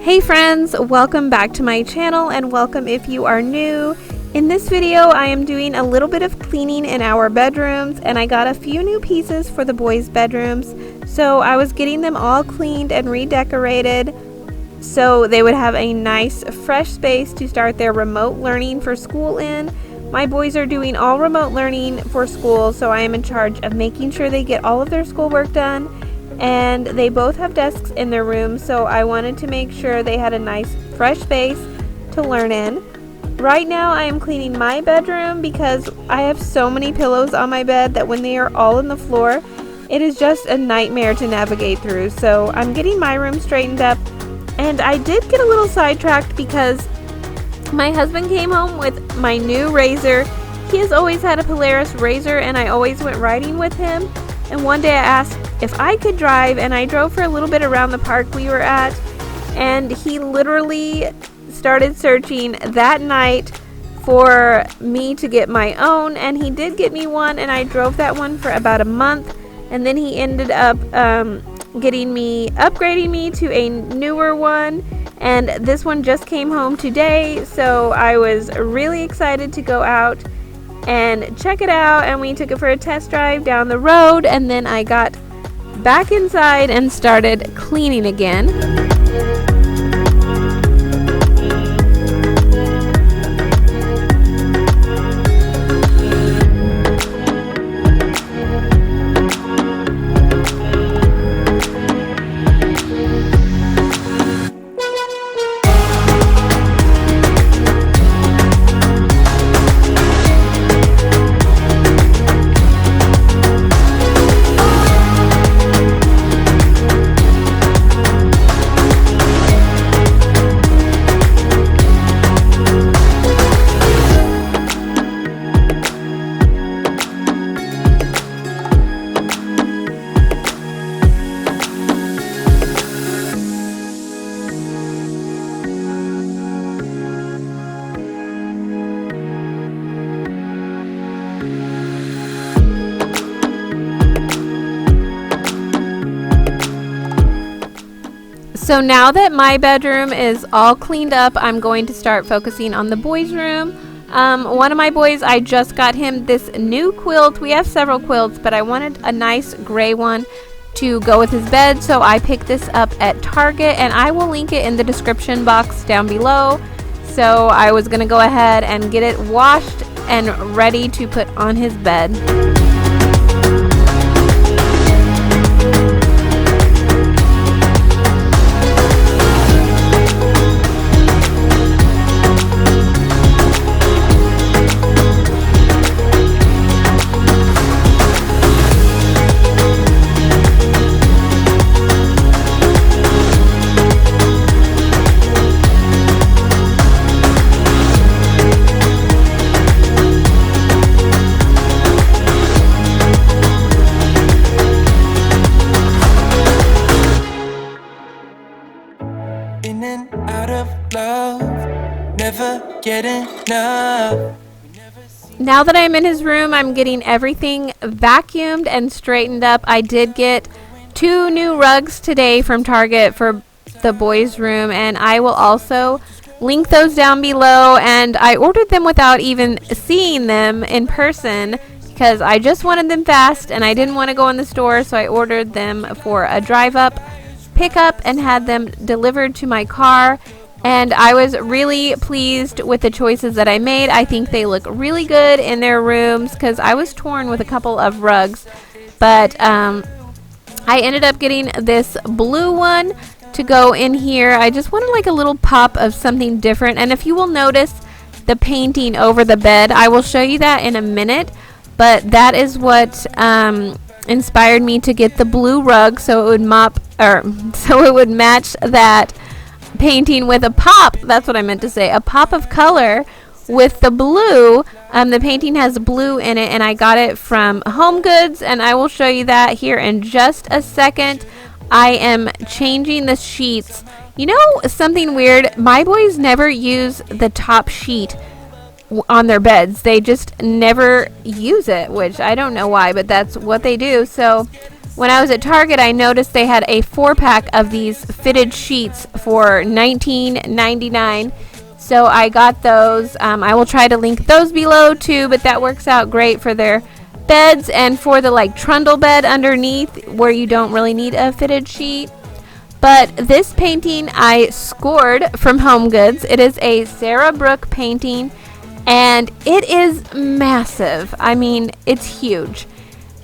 Hey friends, welcome back to my channel and welcome if you are new. In this video I am doing a little bit of cleaning in our bedrooms and I got a few new pieces for the boys' bedrooms. So I was getting them all cleaned and redecorated so they would have a nice fresh space to start their remote learning for school in. My boys are doing all remote learning for school, so I am in charge of making sure they get all of their schoolwork done. And they both have desks in their room, so I wanted to make sure they had a nice fresh space to learn in. Right now I am cleaning my bedroom because I have so many pillows on my bed that when they are all on the floor, it is just a nightmare to navigate through. So I'm getting my room straightened up, and I did get a little sidetracked because my husband came home with my new razor. He has always had a Polaris razor and I always went riding with him. And one day I asked if I could drive, and I drove for a little bit around the park we were at, and he literally started searching that night for me to get my own, and he did get me one, and I drove that one for about a month, and then he ended up upgrading me to a newer one, and this one just came home today, so I was really excited to go out and check it out, and we took it for a test drive down the road, and then I got back inside and started cleaning again. So now that my bedroom is all cleaned up, I'm going to start focusing on the boys' room. One of my boys, I just got him this new quilt. We have several quilts, but I wanted a nice gray one to go with his bed, so I picked this up at Target, and I will link it in the description box down below. So I was going to go ahead and get it washed and ready to put on his bed. In and out of love, never get enough. Now that I'm in his room, I'm getting everything vacuumed and straightened up. I did get 2 new rugs today from Target for the boys' room, and I will also link those down below. And I ordered them without even seeing them in person because I just wanted them fast and I didn't want to go in the store, so I ordered them for a drive-up pickup and had them delivered to my car, and I was really pleased with the choices that I made. I think they look really good in their rooms because I was torn with a couple of rugs, but I ended up getting this blue one to go in here. I just wanted like a little pop of something different, and if you will notice the painting over the bed, I will show you that in a minute, but that is what inspired me to get the blue rug, so it would match that painting with a pop. That's what I meant to say, a pop of color with the blue. The painting has blue in it, and I got it from Home Goods, and I will show you that here in just a second. I am changing the sheets. You know something weird? My boys never use the top sheet on their beds. They just never use it, which I don't know why, but that's what they do. So when I was at Target, I noticed they had a 4-pack of these fitted sheets for $19.99. So I got those. I will try to link those below too, but that works out great for their beds and for the like trundle bed underneath where you don't really need a fitted sheet. But this painting I scored from Home Goods. It is a Sarah Brooke painting, and it is massive. I mean, it's huge.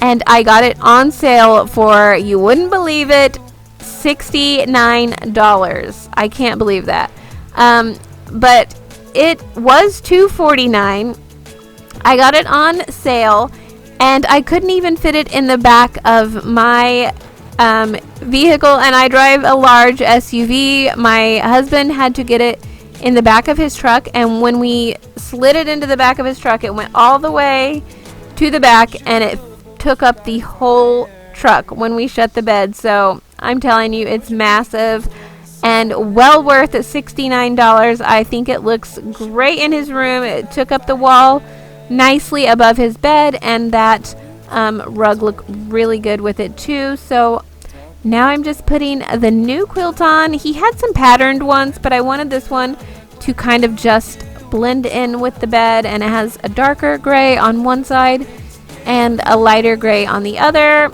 And I got it on sale for, you wouldn't believe it, $69. I can't believe that. But it was $249. I got it on sale, and I couldn't even fit it in the back of my vehicle, and I drive a large SUV. My husband had to get it in the back of his truck, and when we slid it into the back of his truck, it went all the way to the back, and it took up the whole truck when we shut the bed. So I'm telling you, it's massive and well worth $69. I think it looks great in his room. It took up the wall nicely above his bed, and that rug looked really good with it too. So now I'm just putting the new quilt on. He had some patterned ones, but I wanted this one to kind of just blend in with the bed, and it has a darker gray on one side and a lighter gray on the other.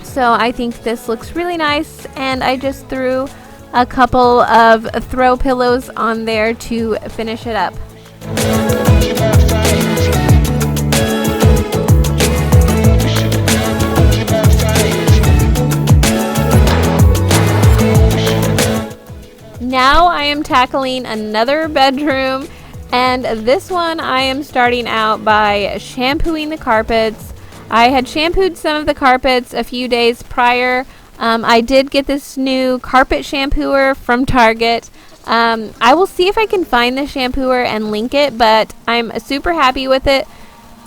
So I think this looks really nice, and I just threw a couple of throw pillows on there to finish it up. Now I am tackling another bedroom, and this one I am starting out by shampooing the carpets. I had shampooed some of the carpets a few days prior. I did get this new carpet shampooer from Target. I will see if I can find the shampooer and link it, but I'm super happy with it.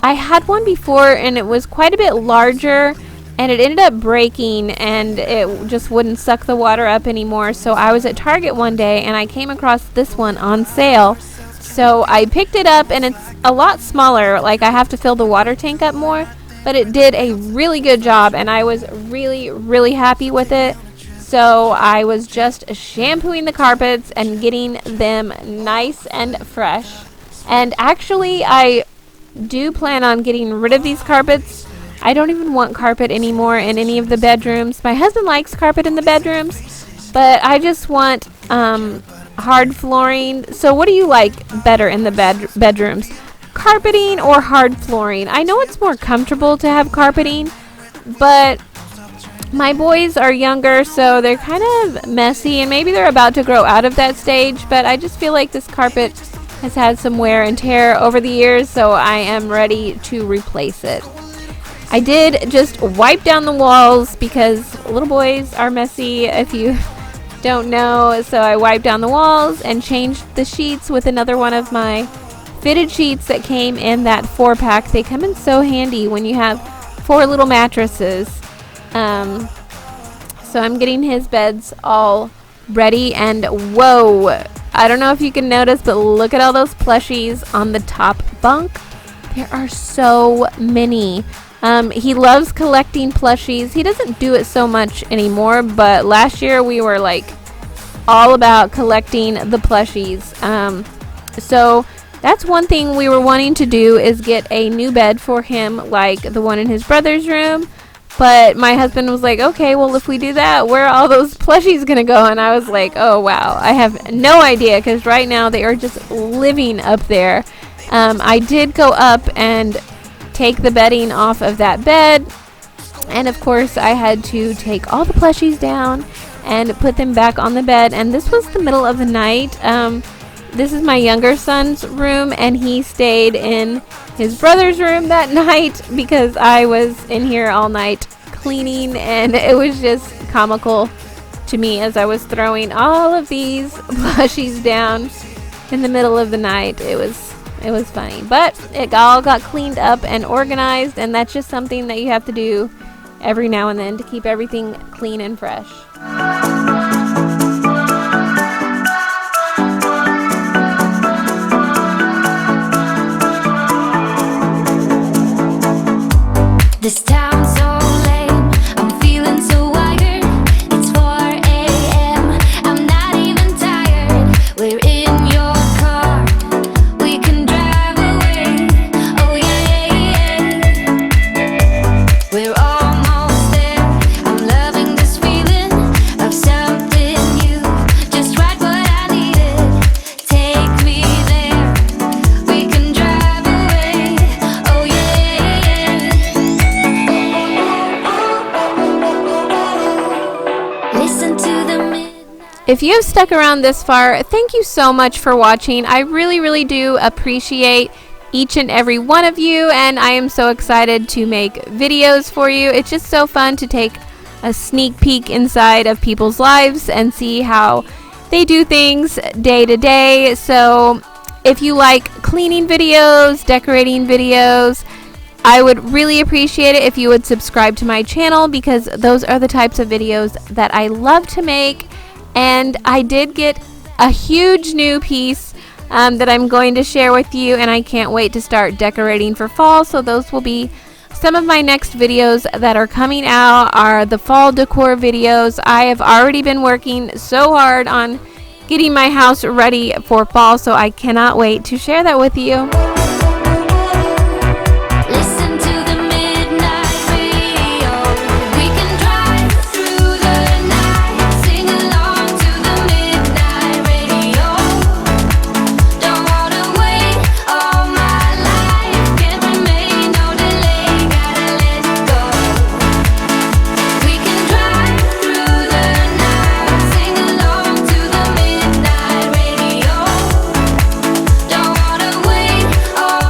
I had one before, and it was quite a bit larger, and it ended up breaking, and it just wouldn't suck the water up anymore. So I was at Target one day, and I came across this one on sale. So I picked it up, and it's a lot smaller. Like, I have to fill the water tank up more, but it did a really good job, and I was really, really happy with it. So I was just shampooing the carpets and getting them nice and fresh. And actually, I do plan on getting rid of these carpets. I don't even want carpet anymore in any of the bedrooms. My husband likes carpet in the bedrooms, but I just want hard flooring. So what do you like better in the bedrooms? Carpeting or hard flooring? I know it's more comfortable to have carpeting, but my boys are younger, so they're kind of messy, and maybe they're about to grow out of that stage, but I just feel like this carpet has had some wear and tear over the years, so I am ready to replace it. I did just wipe down the walls because little boys are messy, if you don't know. So I wiped down the walls and changed the sheets with another one of my fitted sheets that came in that 4-pack. They come in so handy when you have 4 little mattresses. So I'm getting his beds all ready, and whoa, I don't know if you can notice, but look at all those plushies on the top bunk. There are so many. He loves collecting plushies. He doesn't do it so much anymore, but last year we were like all about collecting the plushies. So that's one thing we were wanting to do, is get a new bed for him like the one in his brother's room. But my husband was like, okay, well, if we do that, where are all those plushies going to go? And I was like, oh, wow, I have no idea, because right now they are just living up there. I did go up and take the bedding off of that bed, and of course I had to take all the plushies down and put them back on the bed. And this was the middle of the night. This is my younger son's room, and he stayed in his brother's room that night because I was in here all night cleaning, and it was just comical to me as I was throwing all of these plushies down in the middle of the night. It was funny, but it all got cleaned up and organized, and that's just something that you have to do every now and then to keep everything clean and fresh. This town's so lame, I'm If you've stuck around this far, thank you so much for watching. I really, really do appreciate each and every one of you, and I am so excited to make videos for you. It's just so fun to take a sneak peek inside of people's lives and see how they do things day to day. So if you like cleaning videos, decorating videos, I would really appreciate it if you would subscribe to my channel, because those are the types of videos that I love to make. And I did get a huge new piece that I'm going to share with you, and I can't wait to start decorating for fall. So those will be some of my next videos that are coming out, are the fall decor videos. I have already been working so hard on getting my house ready for fall, so I cannot wait to share that with you. Listen to the midnight radio. We can drive through the night, sing along to the midnight radio. Don't wanna wait all my life, can't remain, no delay, gotta let go. We can drive through the night, sing along to the midnight radio. Don't wanna wait all.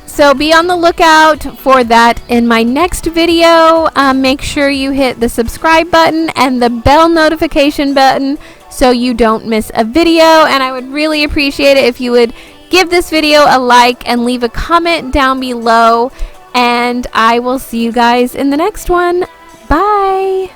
So be on the lookout for that in my next video. Make sure you hit the subscribe button and the bell notification button so you don't miss a video. And I would really appreciate it if you would give this video a like and leave a comment down below. And I will see you guys in the next one. Bye.